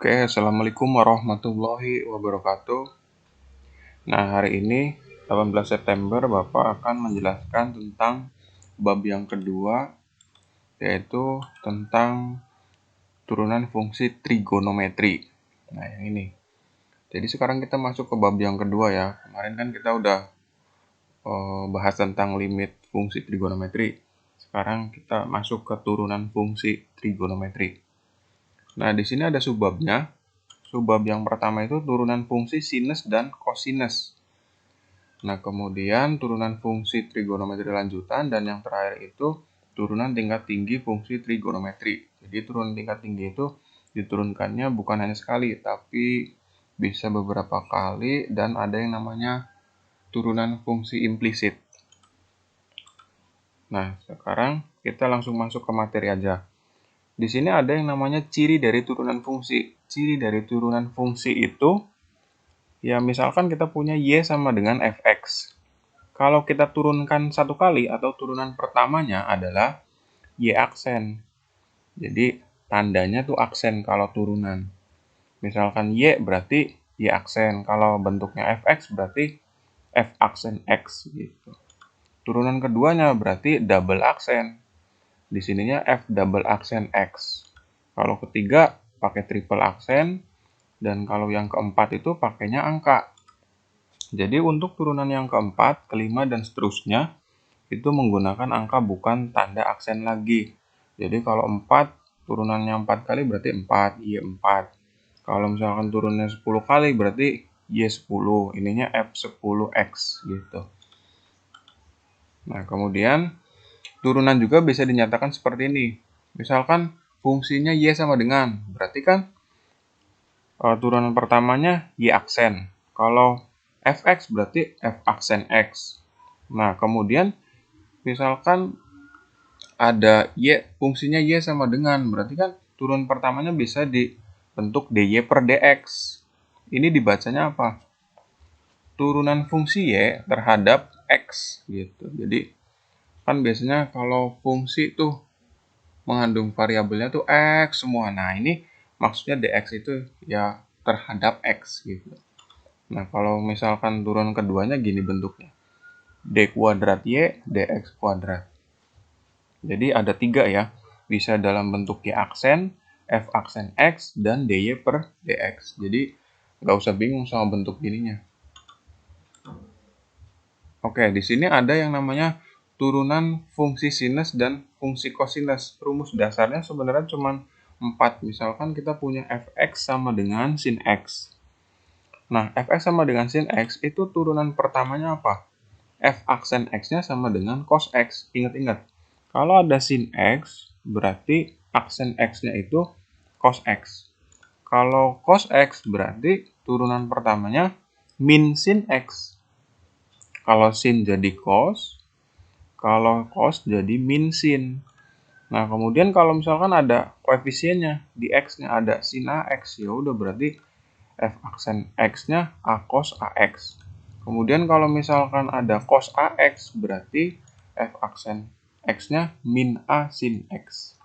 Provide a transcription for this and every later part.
Oke, Assalamualaikum warahmatullahi wabarakatuh. Nah, hari ini 18 September Bapak akan menjelaskan tentang bab yang kedua, yaitu tentang turunan fungsi trigonometri. Nah, yang ini. Jadi sekarang kita masuk ke bab yang kedua ya. Kemarin kan kita udah bahas tentang limit fungsi trigonometri. Sekarang kita masuk ke turunan fungsi trigonometri. Nah, di sini ada subbabnya. Subbab yang pertama itu turunan fungsi sinus dan kosinus. Nah, kemudian turunan fungsi trigonometri lanjutan, dan yang terakhir itu turunan tingkat tinggi fungsi trigonometri. Jadi turunan tingkat tinggi itu diturunkannya bukan hanya sekali, tapi bisa beberapa kali, dan ada yang namanya turunan fungsi implisit. Nah, sekarang kita langsung masuk ke materi aja. Di sini ada yang namanya ciri dari turunan fungsi. Ciri dari turunan fungsi itu, ya misalkan kita punya y sama dengan fx. Kalau kita turunkan satu kali atau turunan pertamanya adalah y aksen. Jadi tandanya tuh aksen kalau turunan. Misalkan y berarti y aksen. Kalau bentuknya fx berarti f aksen x gitu. Turunan keduanya berarti double aksen. Di sininya f double aksen x. Kalau ketiga pakai triple aksen, dan kalau yang keempat itu pakainya angka. Jadi untuk turunan yang keempat, kelima, dan seterusnya itu menggunakan angka bukan tanda aksen lagi. Jadi kalau 4, turunannya 4 kali berarti 4, Y4. Kalau misalkan turunnya 10 kali berarti Y10, ininya F10X gitu. Nah, kemudian turunan juga bisa dinyatakan seperti ini. Misalkan fungsinya Y sama dengan, berarti kan turunan pertamanya Y aksen. Kalau Fx berarti F aksen X. Nah, kemudian misalkan ada Y, fungsinya Y sama dengan, berarti kan turun pertamanya bisa dibentuk dy per dx. Ini dibacanya apa? Turunan fungsi Y terhadap X gitu. Jadi kan biasanya kalau fungsi tuh mengandung variabelnya tuh X semua. Nah, ini maksudnya dx itu ya terhadap X gitu. Nah, kalau misalkan turun keduanya gini bentuknya. D kuadrat Y dx kuadrat. Jadi ada 3 ya, bisa dalam bentuk Y aksen, F aksen X, dan dy per dx. Jadi nggak usah bingung sama bentuk gininya. Oke, di sini ada yang namanya turunan fungsi sinus dan fungsi kosinus. Rumus dasarnya sebenarnya cuma 4. Misalkan kita punya fx sama dengan sin x. Nah, fx sama dengan sin x itu turunan pertamanya apa? F aksen x-nya sama dengan cos x. Ingat-ingat, kalau ada sin x, berarti aksen x-nya itu cos x. Kalau cos x, berarti turunan pertamanya min sin x. Kalau sin jadi cos, kalau cos jadi min sin. Nah, kemudian kalau misalkan ada koefisiennya, di x-nya ada sin ax, ya udah berarti f aksen x-nya a cos ax. Kemudian kalau misalkan ada cos ax, berarti f aksen x-nya min a sin x.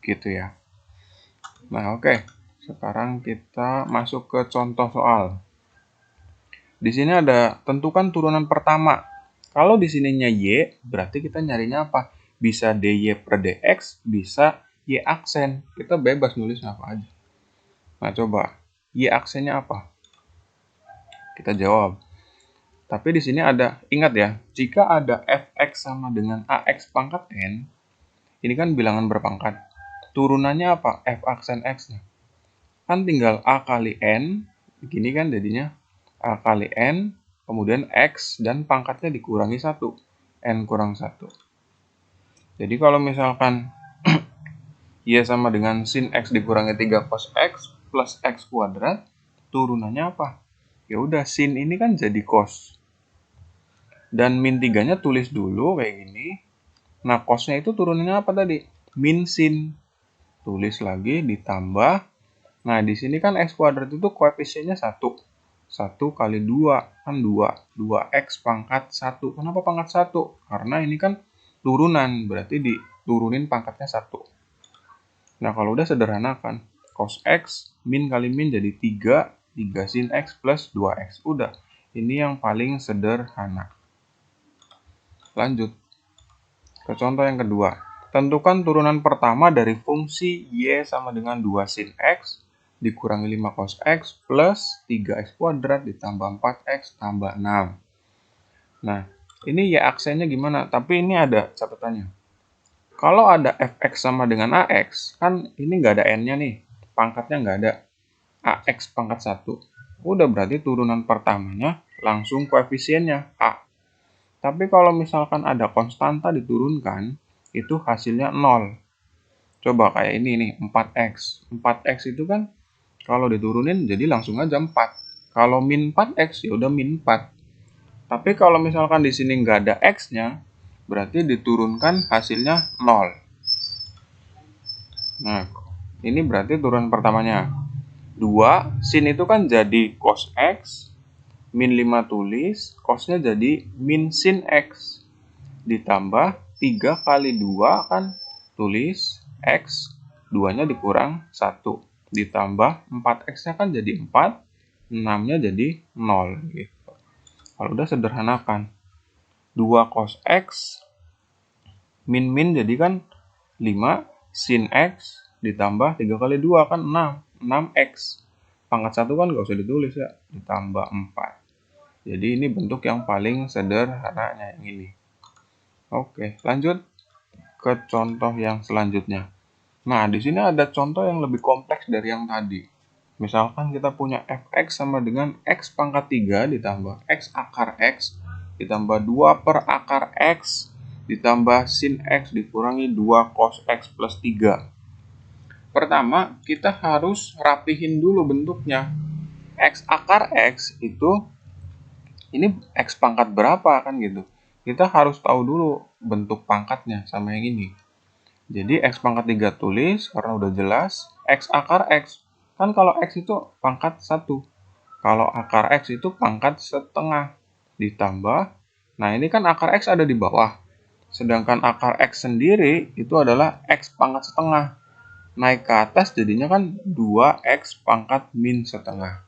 Gitu ya. Nah, oke. Sekarang kita masuk ke contoh soal. Di sini ada tentukan turunan pertama. Kalau di sininya y, berarti kita nyarinya apa? Bisa dy per dx, bisa y aksen. Kita bebas nulis apa aja. Nah, coba. Y aksennya apa? Kita jawab. Tapi di sini ada, ingat ya, jika ada fx sama dengan ax pangkat n, ini kan bilangan berpangkat. Turunannya apa? F aksen x-nya. Kan tinggal a kali n, begini kan jadinya. A kali n, kemudian x, dan pangkatnya dikurangi 1. N kurang 1. Jadi kalau misalkan y sama dengan sin x dikurangi 3 cos x plus x kuadrat, turunannya apa? Ya udah, sin ini kan jadi cos. Dan min 3-nya tulis dulu kayak gini. Nah, cosnya itu turunannya apa tadi? Min sin. Tulis lagi ditambah. Nah, di sini kan x kuadrat itu koefisiennya 1. 1 kali 2 kan 2. 2x pangkat 1. Kenapa pangkat 1? Karena ini kan turunan, berarti diturunin pangkatnya 1. Nah, kalau udah sederhanakan. cos X, min kali min jadi 3 sin X plus 2X. Udah, ini yang paling sederhana. Lanjut ke contoh yang kedua. Tentukan turunan pertama dari fungsi Y sama dengan 2 sin X dikurangi 5 cos X plus 3X kuadrat ditambah 4X tambah 6. Nah, ini Y aksennya gimana? Tapi ini ada catatannya. Kalau ada Fx sama dengan Ax, kan ini nggak ada N-nya nih. Pangkatnya nggak ada. Ax pangkat 1. Udah berarti turunan pertamanya langsung koefisiennya A. Tapi kalau misalkan ada konstanta diturunkan, itu hasilnya 0. Coba kayak ini nih, 4x. 4x itu kan kalau diturunin jadi langsung aja 4. Kalau min 4x ya udah min 4. Tapi kalau misalkan di sini nggak ada x-nya, berarti diturunkan hasilnya 0. Nah, ini berarti turunan pertamanya. 2, sin itu kan jadi cos x, min 5 tulis, cosnya jadi min sin x. Ditambah 3 kali 2 kan tulis x, 2-nya dikurang 1. Ditambah 4x-nya kan jadi 4, 6-nya jadi 0. Gitu. Kalau udah sederhanakan. 2 cos x, min jadi kan 5, sin x, ditambah 3 kali 2 kan 6, 6x. Pangkat 1 kan nggak usah ditulis ya, ditambah 4. Jadi ini bentuk yang paling sederhananya yang ini. Oke, lanjut ke contoh yang selanjutnya. Nah, di sini ada contoh yang lebih kompleks dari yang tadi. Misalkan kita punya fx sama dengan x pangkat 3 ditambah x akar x ditambah 2 per akar x ditambah sin x dikurangi 2 cos x plus 3. Pertama, kita harus rapihin dulu bentuknya. X akar x itu, ini x pangkat berapa kan gitu. Kita harus tahu dulu bentuk pangkatnya sama yang ini. Jadi x pangkat 3 tulis, karena udah jelas, x akar x. Kan kalau x itu pangkat 1. Kalau akar x itu pangkat setengah. Ditambah, nah ini kan akar x ada di bawah. Sedangkan akar x sendiri itu adalah x pangkat setengah. Naik ke atas jadinya kan 2x pangkat min setengah.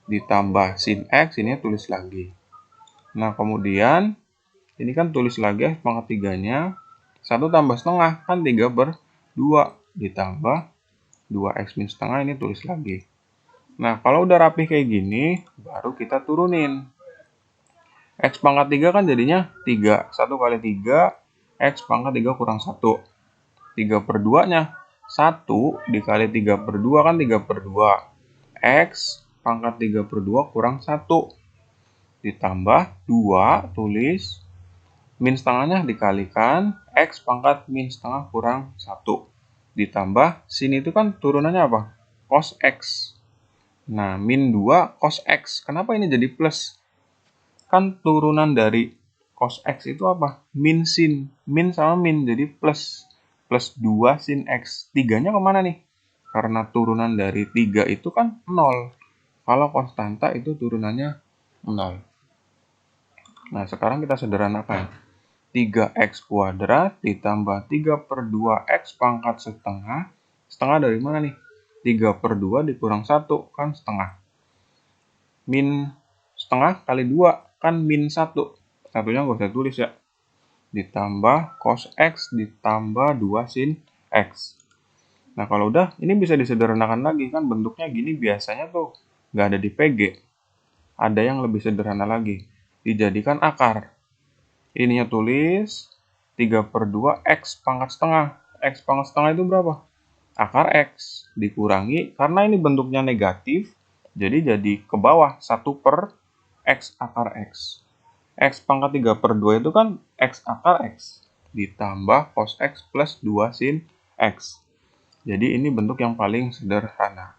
Ditambah sin x, ini tulis lagi. Nah kemudian, ini kan tulis lagi x pangkat 3-nya. 1 tambah setengah, kan 3 per 2. Ditambah 2x min setengah, ini tulis lagi. Nah, kalau udah rapi kayak gini, baru kita turunin. X pangkat 3 kan jadinya 3. 1 kali 3, X pangkat 3 kurang 1. 3 per 2-nya. 1 dikali 3 per 2 kan 3 per 2. X pangkat 3 per 2 kurang 1. Ditambah 2, tulis. Min setengahnya dikalikan, X pangkat min setengah kurang 1. Ditambah, sini itu kan turunannya apa? Cos X. Nah, min 2 cos X. Kenapa ini jadi plus? Kan turunan dari cos X itu apa? Min sin. Min sama min, jadi plus. Plus 2 sin X. 3-nya kemana nih? Karena turunan dari 3 itu kan 0. Kalau konstanta itu turunannya 0. Nah, sekarang kita sederhanakan. 3x kuadrat ditambah 3 per 2x pangkat setengah. Setengah dari mana nih? 3 per 2 dikurang 1, kan setengah. Min setengah kali 2, kan min 1. Satunya nggak usah tulis ya. Ditambah cos x ditambah 2 sin x. Nah kalau udah, ini bisa disederhanakan lagi. Kan bentuknya gini biasanya tuh nggak ada di PG. Ada yang lebih sederhana lagi. Dijadikan akar. Ininya tulis 3 per 2 X pangkat setengah. X pangkat setengah itu berapa? Akar X dikurangi, karena ini bentuknya negatif, jadi ke bawah 1 per X akar X. X pangkat 3 per 2 itu kan X akar X. Ditambah cos X plus 2 sin X. Jadi ini bentuk yang paling sederhana.